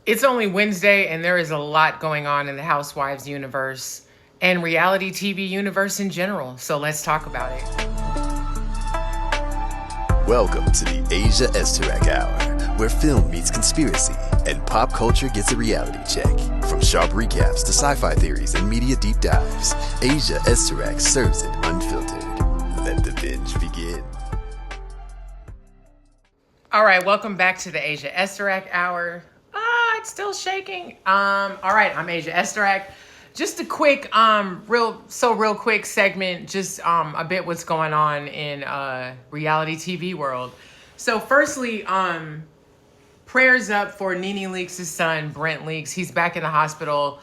It's only Wednesday, and there is a lot going on in the Housewives universe and reality TV universe in general. So let's talk about it. Welcome to the Asia Esterak Hour, where film meets conspiracy and pop culture gets a reality check. From sharp recaps to sci-fi theories and media deep dives, Asia Esterak serves it unfiltered. Let the binge begin. All right, welcome back to the Asia Esterak Hour. It's still shaking. All right, I'm Asia Esterak. Just a quick, real quick segment, just a bit what's going on in reality TV world. So firstly, prayers up for Nene Leakes' son, Brent Leakes. He's back in the hospital.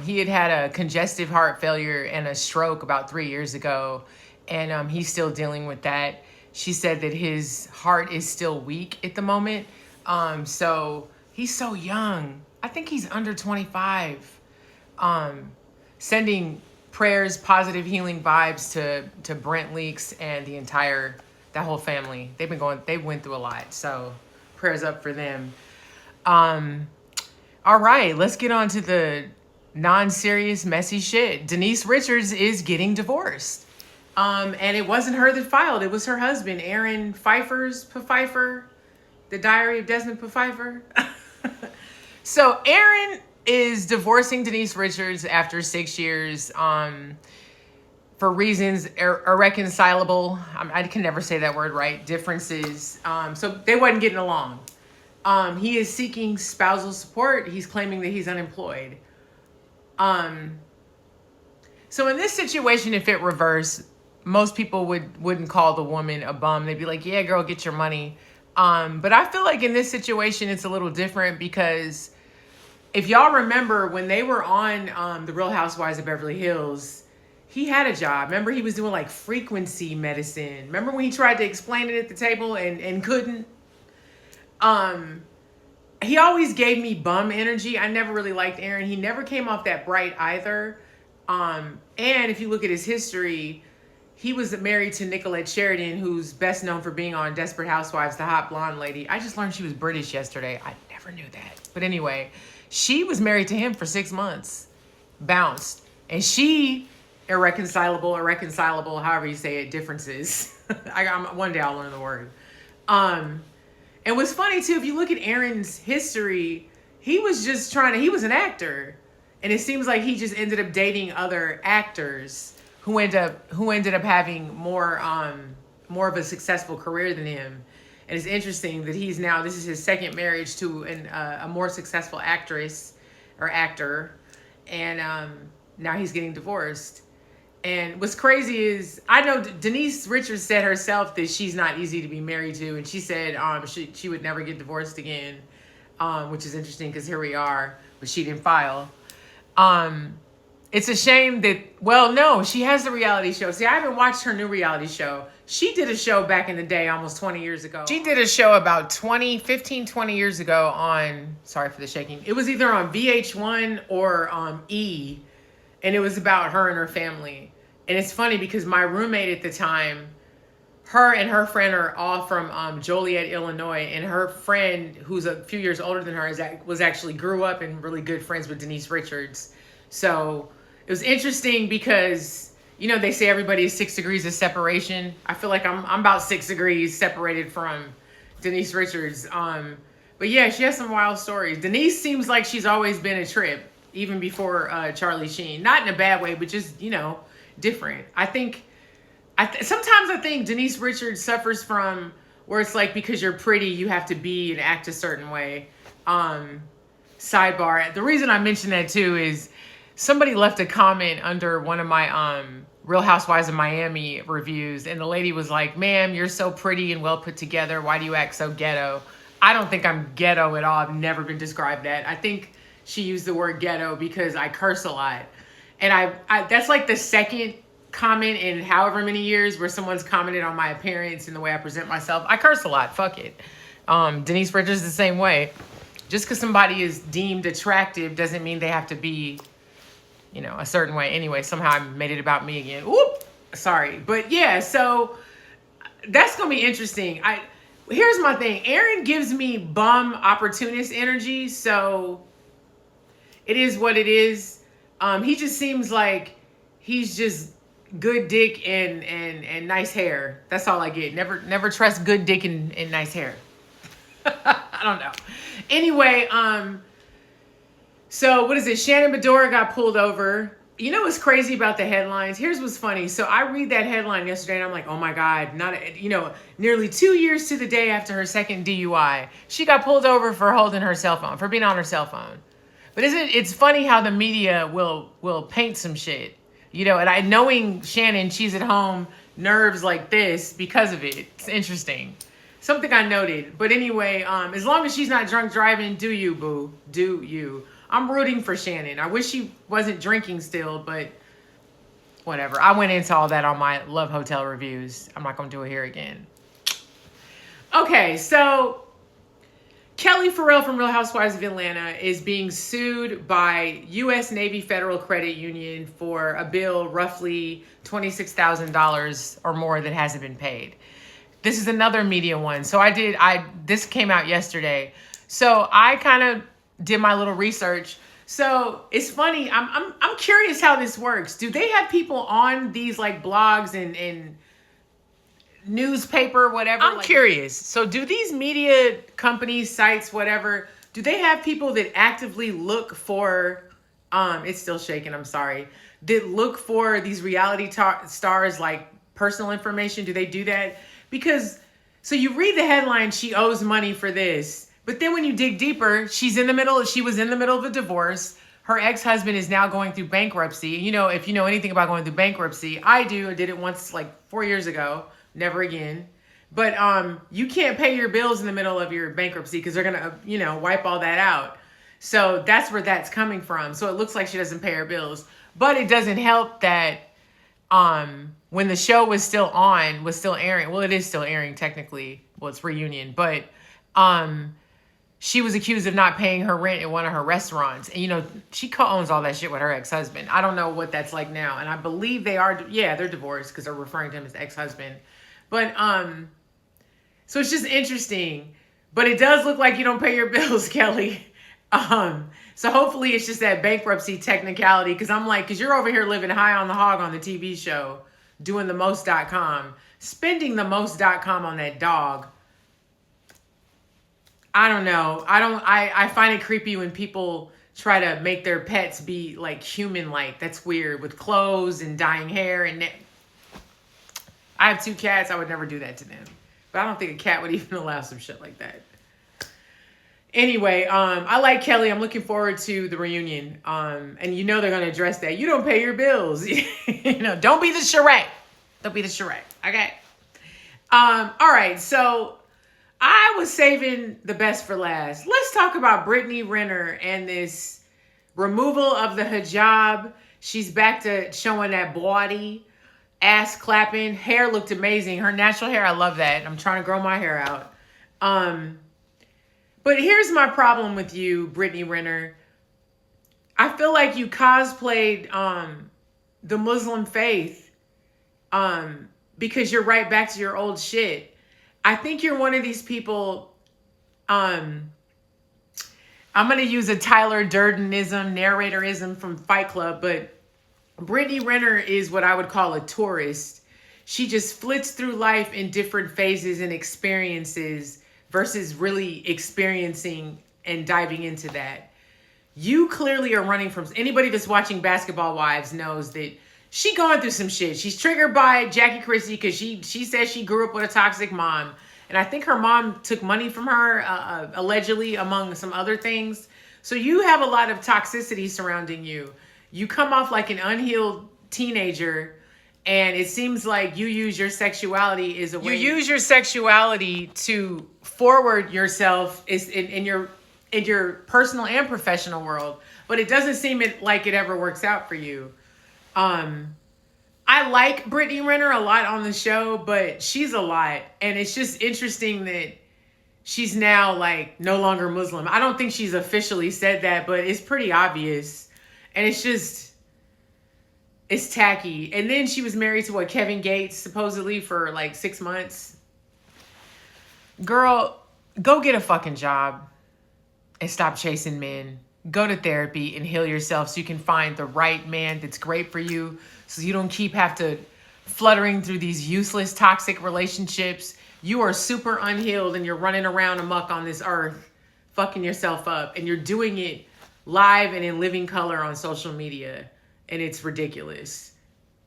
He had a congestive heart failure and a stroke about 3 years ago, and he's still dealing with that. She said that his heart is still weak at the moment. So he's so young. I think he's under 25. Sending prayers, positive healing vibes to Brent Leakes and that whole family. They went through a lot. So prayers up for them. All right, let's get on to the non-serious, messy shit. Denise Richards is getting divorced. And it wasn't her that filed. It was her husband, Aaron Pfeiffer, the Diary of Desmond Pfeiffer. So Aaron is divorcing Denise Richards after 6 years for reasons irreconcilable. I can never say that word right. Differences. So they wasn't getting along. He is seeking spousal support. He's claiming that he's unemployed. So in this situation, if it reversed, most people wouldn't call the woman a bum. They'd be like, yeah, girl, get your money. But I feel like in this situation, it's a little different because if y'all remember when they were on The Real Housewives of Beverly Hills, he had a job. Remember, he was doing like frequency medicine. Remember when he tried to explain it at the table and couldn't? He always gave me bum energy. I never really liked Aaron. He never came off that bright either. And if you look at his history, he was married to Nicolette Sheridan, who's best known for being on Desperate Housewives, the hot blonde lady. I just learned she was British yesterday. I never knew that. But anyway, she was married to him for 6 months. Bounced. And she, irreconcilable, however you say it, differences. One day I'll learn the word. And what's funny too, if you look at Aaron's history, he was an actor. And it seems like he just ended up dating other actors who ended up having more of a successful career than him. And it's interesting that this is his second marriage to a more successful actress or actor. And now he's getting divorced. And what's crazy is, I know Denise Richards said herself that she's not easy to be married to. And she said she would never get divorced again, which is interesting because here we are, but she didn't file. It's a shame that, no, she has the reality show. See, I haven't watched her new reality show. She did a show back in the day, almost 20 years ago. She did a show about 20 years ago on, sorry for the shaking. It was either on VH1 or E, and it was about her and her family. And it's funny because my roommate at the time, her and her friend are all from Joliet, Illinois, and her friend, who's a few years older than her, grew up and really good friends with Denise Richards. So it was interesting because, they say everybody is 6 degrees of separation. I feel like I'm about 6 degrees separated from Denise Richards. But yeah, she has some wild stories. Denise seems like she's always been a trip, even before Charlie Sheen. Not in a bad way, but just, different. Sometimes I think Denise Richards suffers from where it's like, because you're pretty, you have to be and act a certain way. Sidebar. The reason I mention that too is somebody left a comment under one of my Real Housewives of Miami reviews, and the lady was like, ma'am, you're so pretty and well put together. Why do you act so ghetto? I don't think I'm ghetto at all. I've never been described that. I think she used the word ghetto because I curse a lot. And I that's like the second comment in however many years where someone's commented on my appearance and the way I present myself. I curse a lot. Fuck it. Denise Richards the same way. Just because somebody is deemed attractive doesn't mean they have to be, a certain way. Anyway, somehow I made it about me again. Oop, sorry. But yeah, so that's going to be interesting. Here's my thing. Aaron gives me bum opportunist energy, so it is what it is. He just seems like he's just good dick and nice hair. That's all I get. Never trust good dick and nice hair. I don't know. Anyway, so what is it? Shannon Beador got pulled over. You know what's crazy about the headlines? Here's what's funny. So I read that headline yesterday and I'm like, oh my God, nearly 2 years to the day after her second DUI, she got pulled over for holding her cell phone, for being on her cell phone. But it's funny how the media will paint some shit, and knowing Shannon, she's at home, nerves like this because of it. It's interesting. Something I noted. But anyway, as long as she's not drunk driving, do you, boo. Do you. I'm rooting for Shannon. I wish she wasn't drinking still, but whatever. I went into all that on my Love Hotel reviews. I'm not going to do it here again. Okay, so Kelli Ferrell from Real Housewives of Atlanta is being sued by U.S. Navy Federal Credit Union for a bill roughly $26,000 or more that hasn't been paid. This is another media one. So this came out yesterday. So I kind of did my little research. So it's funny. I'm curious how this works. Do they have people on these like blogs and newspaper, whatever? I'm curious. So do these media companies, sites, whatever, do they have people that actively look for, it's still shaking, I'm sorry, that look for these reality stars like personal information? Do they do that? Because, so you read the headline, she owes money for this. But then when you dig deeper, she was in the middle of a divorce. Her ex-husband is now going through bankruptcy. If you know anything about going through bankruptcy, I do. I did it once like 4 years ago. Never again. But you can't pay your bills in the middle of your bankruptcy because they're going to, wipe all that out. So that's where that's coming from. So it looks like she doesn't pay her bills. But it doesn't help that when the show was still airing. Well, it is still airing technically. Well, it's reunion. But she was accused of not paying her rent at one of her restaurants. And, she co-owns all that shit with her ex-husband. I don't know what that's like now. And I believe they're divorced because they're referring to him as ex-husband. But, so it's just interesting. But it does look like you don't pay your bills, Kelli. So hopefully it's just that bankruptcy technicality. Because you're over here living high on the hog on the TV show, doing themost.com, spending themost.com on that dog. I don't know. I find it creepy when people try to make their pets be like human-like. That's weird, with clothes and dyeing hair I have 2 cats. I would never do that to them. But I don't think a cat would even allow some shit like that. Anyway, I like Kelli. I'm looking forward to the reunion. And they're going to address that. You don't pay your bills. Don't be the charade. Don't be the charade. Okay. All right. So I was saving the best for last. Let's talk about Britney Renner and this removal of the hijab. She's back to showing that body, ass clapping. Hair looked amazing. Her natural hair, I love that. I'm trying to grow my hair out. But here's my problem with you, Britney Renner. I feel like you cosplayed the Muslim faith because you're right back to your old shit. I think you're one of these people, I'm going to use a Tyler Durdenism, narratorism from Fight Club, but Britney Renner is what I would call a tourist. She just flits through life in different phases and experiences versus really experiencing and diving into that. You clearly are running from, anybody that's watching Basketball Wives knows that she going through some shit. She's triggered by Jackie Christie because she says she grew up with a toxic mom. And I think her mom took money from her, allegedly, among some other things. So you have a lot of toxicity surrounding you. You come off like an unhealed teenager. And it seems like you use your sexuality as a way. You use your sexuality to forward yourself in your personal and professional world. But it doesn't seem like it ever works out for you. I like Britney Renner a lot on the show, but she's a lot. And it's just interesting that she's now like no longer Muslim. I don't think she's officially said that, but it's pretty obvious. And it's tacky. And then she was married to Kevin Gates, supposedly for like 6 months. Girl, go get a fucking job and stop chasing men. Go to therapy and heal yourself so you can find the right man that's great for you, so you don't have to fluttering through these useless, toxic relationships. You are super unhealed and you're running around amok on this earth, fucking yourself up. And you're doing it live and in living color on social media. And it's ridiculous.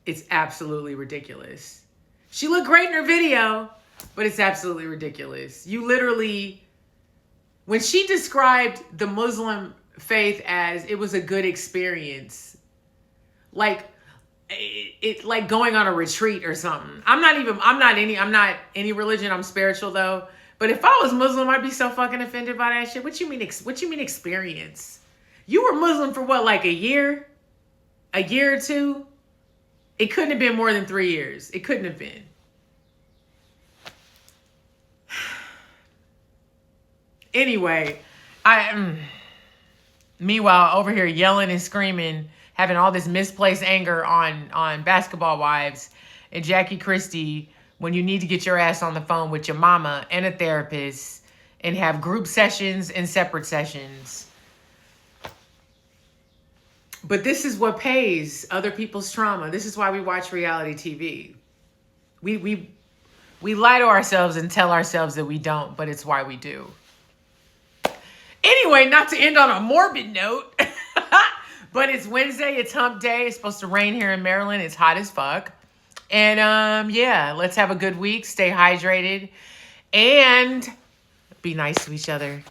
It's absolutely ridiculous. She looked great in her video, but it's absolutely ridiculous. You literally, when she described the Muslim faith as it was a good experience, like it like going on a retreat or something. I'm not any religion. I'm spiritual though. But if I was Muslim, I'd be so fucking offended by that shit. What you mean experience? You were Muslim for what, like a year or two? It couldn't have been more than 3 years. It couldn't have been. Anyway, meanwhile, over here yelling and screaming, having all this misplaced anger on basketball wives and Jackie Christie, when you need to get your ass on the phone with your mama and a therapist and have group sessions and separate sessions. But this is what pays other people's trauma. This is why we watch reality TV. We lie to ourselves and tell ourselves that we don't, but it's why we do. Anyway, not to end on a morbid note, but it's Wednesday, it's hump day. It's supposed to rain here in Maryland. It's hot as fuck. And yeah, let's have a good week. Stay hydrated and be nice to each other.